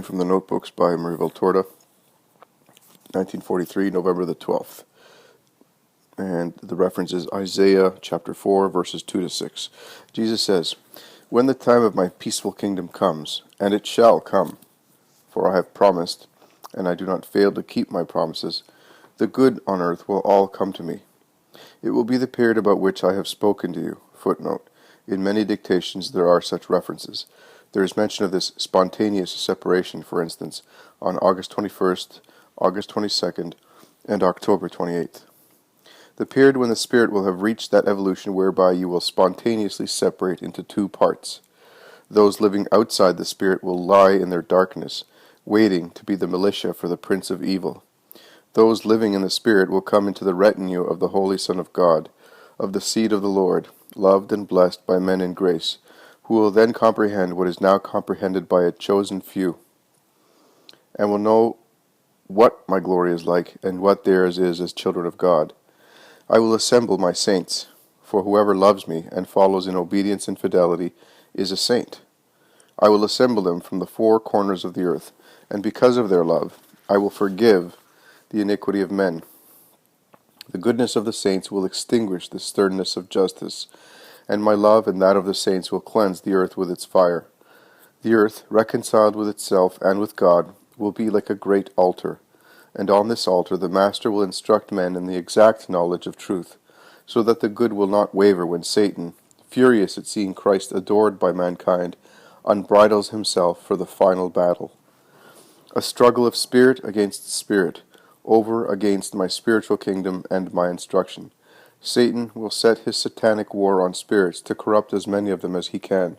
reading from the Notebooks by Marie Valtorta, 1943, November the 12th. And the reference is Isaiah chapter 4, verses 2 to 6. Jesus says, "When the time of my peaceful kingdom comes, and it shall come, for I have promised, and I do not fail to keep my promises, the good on earth will all come to me. It will be the period about which I have spoken to you." Footnote. In many dictations there are such references. There is mention of this spontaneous separation, for instance, on August 21st, August 22nd, and October 28th. The period when the Spirit will have reached that evolution whereby you will spontaneously separate into two parts. Those living outside the Spirit will lie in their darkness, waiting to be the militia for the Prince of Evil. Those living in the Spirit will come into the retinue of the Holy Son of God, of the seed of the Lord, loved and blessed by men in grace, who will then comprehend what is now comprehended by a chosen few, and will know what my glory is like, and what theirs is as children of God. I will assemble my saints, for whoever loves me and follows in obedience and fidelity is a saint. I will assemble them from the four corners of the earth, and because of their love, I will forgive the iniquity of men. The goodness of the saints will extinguish the sternness of justice, and my love and that of the saints will cleanse the earth with its fire. The earth, reconciled with itself and with God, will be like a great altar, and on this altar the Master will instruct men in the exact knowledge of truth, so that the good will not waver when Satan, furious at seeing Christ adored by mankind, unbridles himself for the final battle. A struggle of spirit against spirit, over against my spiritual kingdom and my instruction. Satan will set his satanic war on spirits to corrupt as many of them as he can,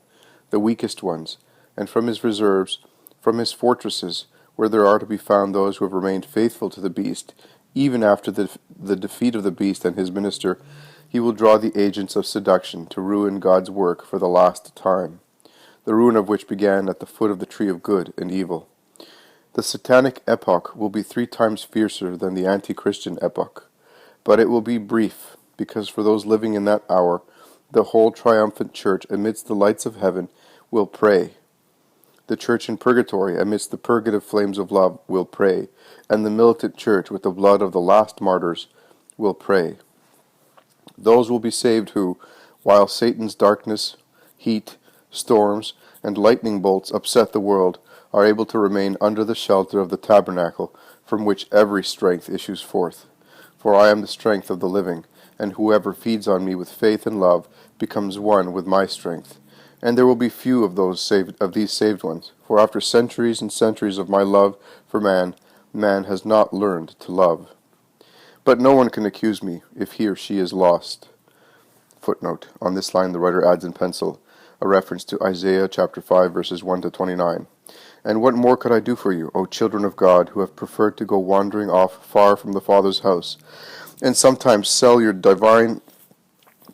the weakest ones, and from his reserves, from his fortresses, where there are to be found those who have remained faithful to the beast, even after the defeat of the beast and his minister, he will draw the agents of seduction to ruin God's work for the last time, the ruin of which began at the foot of the tree of good and evil. The satanic epoch will be 3 times fiercer than the anti-Christian epoch, but it will be brief, because for those living in that hour, the whole triumphant church amidst the lights of heaven will pray. The church in purgatory amidst the purgative flames of love will pray, and the militant church with the blood of the last martyrs will pray. Those will be saved who, while Satan's darkness, heat, storms, and lightning bolts upset the world, are able to remain under the shelter of the tabernacle from which every strength issues forth. For I am the strength of the living, and whoever feeds on me with faith and love becomes one with my strength. And there will be few of these saved ones, for after centuries and centuries of my love for man, man has not learned to love. But no one can accuse me if he or she is lost. Footnote. On this line the writer adds in pencil a reference to Isaiah chapter 5 verses 1 to 29. "And what more could I do for you, O children of God, who have preferred to go wandering off far from the Father's house, and sometimes sell your divine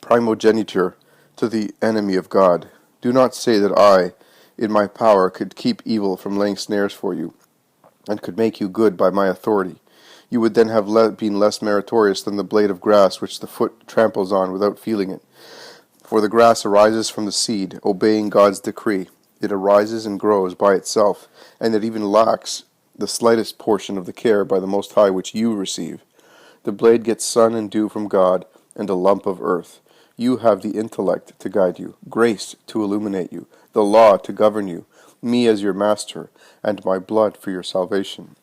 primogeniture to the enemy of God? Do not say that I, in my power, could keep evil from laying snares for you, and could make you good by my authority. You would then have been less meritorious than the blade of grass which the foot tramples on without feeling it. For the grass arises from the seed, obeying God's decree. It arises and grows by itself, and it even lacks the slightest portion of the care by the Most High which you receive. The blade gets sun and dew from God, and a lump of earth. You have the intellect to guide you, grace to illuminate you, the law to govern you, me as your master, and my blood for your salvation.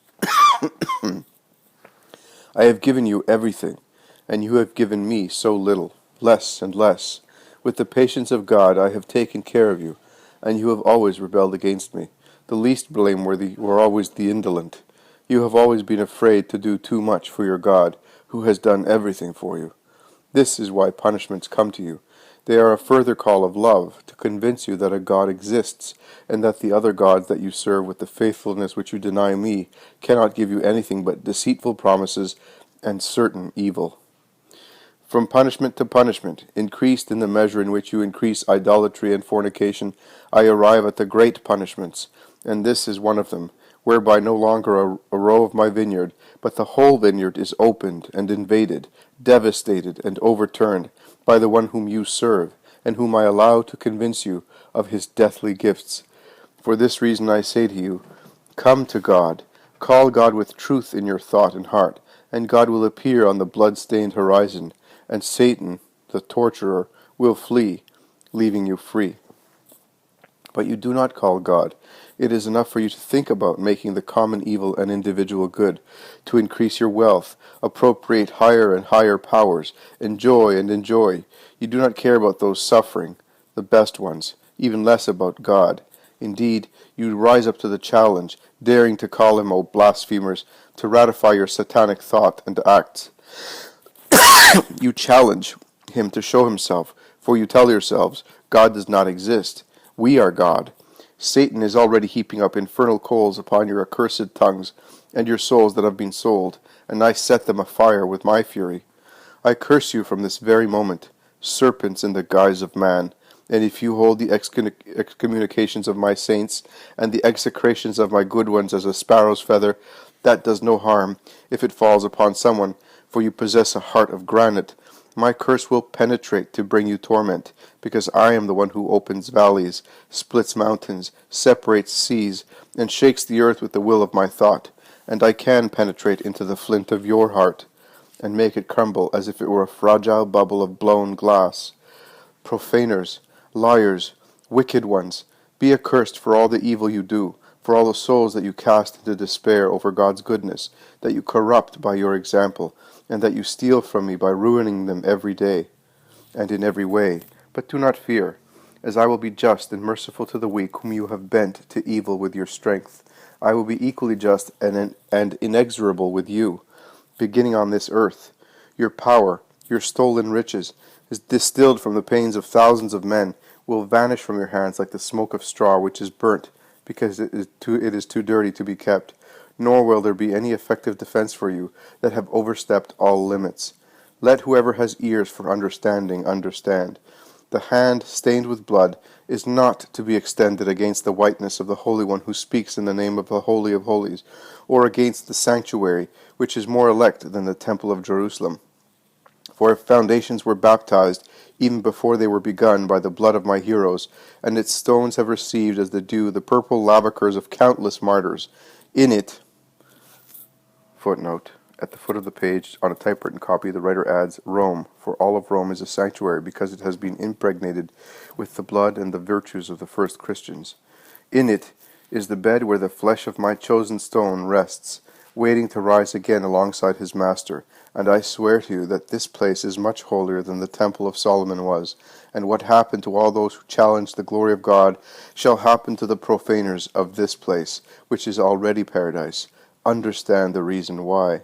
I have given you everything, and you have given me so little, less and less. With the patience of God I have taken care of you, and you have always rebelled against me. The least blameworthy were always the indolent. You have always been afraid to do too much for your God, who has done everything for you. This is why punishments come to you. They are a further call of love, to convince you that a God exists, and that the other gods that you serve with the faithfulness which you deny me cannot give you anything but deceitful promises and certain evil. From punishment to punishment, increased in the measure in which you increase idolatry and fornication, I arrive at the great punishments, and this is one of them, whereby no longer a row of my vineyard, but the whole vineyard is opened and invaded, devastated and overturned by the one whom you serve, and whom I allow to convince you of his deathly gifts. For this reason I say to you, Come to God. Call God with truth in your thought and heart, and God will appear on the blood-stained horizon, and Satan, the torturer, will flee, leaving you free. But you do not call God. It is enough for you to think about making the common evil an individual good, to increase your wealth, appropriate higher and higher powers, enjoy and enjoy. You do not care about those suffering, the best ones, even less about God. Indeed, you rise up to the challenge, daring to call him, O blasphemers, to ratify your satanic thought and acts. You challenge him to show himself, for you tell yourselves, God does not exist. We are God. Satan is already heaping up infernal coals upon your accursed tongues and your souls that have been sold, and I set them afire with my fury. I curse you from this very moment, serpents in the guise of man. And if you hold the excommunications of my saints and the execrations of my good ones as a sparrow's feather, that does no harm if it falls upon someone, for you possess a heart of granite. My curse will penetrate to bring you torment, because I am the one who opens valleys, splits mountains, separates seas, and shakes the earth with the will of my thought. And I can penetrate into the flint of your heart, and make it crumble as if it were a fragile bubble of blown glass. Profaners, liars, wicked ones, be accursed for all the evil you do, for all the souls that you cast into despair over God's goodness, that you corrupt by your example, and that you steal from me by ruining them every day and in every way. But do not fear, as I will be just and merciful to the weak whom you have bent to evil with your strength. I will be equally just and inexorable with you, beginning on this earth. Your power, your stolen riches, is distilled from the pains of thousands of men, will vanish from your hands like the smoke of straw which is burnt, because it is too dirty to be kept. Nor will there be any effective defense for you that have overstepped all limits. Let whoever has ears for understanding understand. The hand stained with blood is not to be extended against the whiteness of the Holy One who speaks in the name of the Holy of Holies, or against the sanctuary, which is more elect than the temple of Jerusalem. For if foundations were baptized, even before they were begun, by the blood of my heroes, and its stones have received as the dew the purple lavacres of countless martyrs, in it, footnote, at the foot of the page, on a typewritten copy, the writer adds, Rome, for all of Rome is a sanctuary, because it has been impregnated with the blood and the virtues of the first Christians. In it is the bed where the flesh of my chosen stone rests, waiting to rise again alongside his master. And I swear to you that this place is much holier than the temple of Solomon was. And what happened to all those who challenged the glory of God shall happen to the profaners of this place, which is already paradise. Understand the reason why.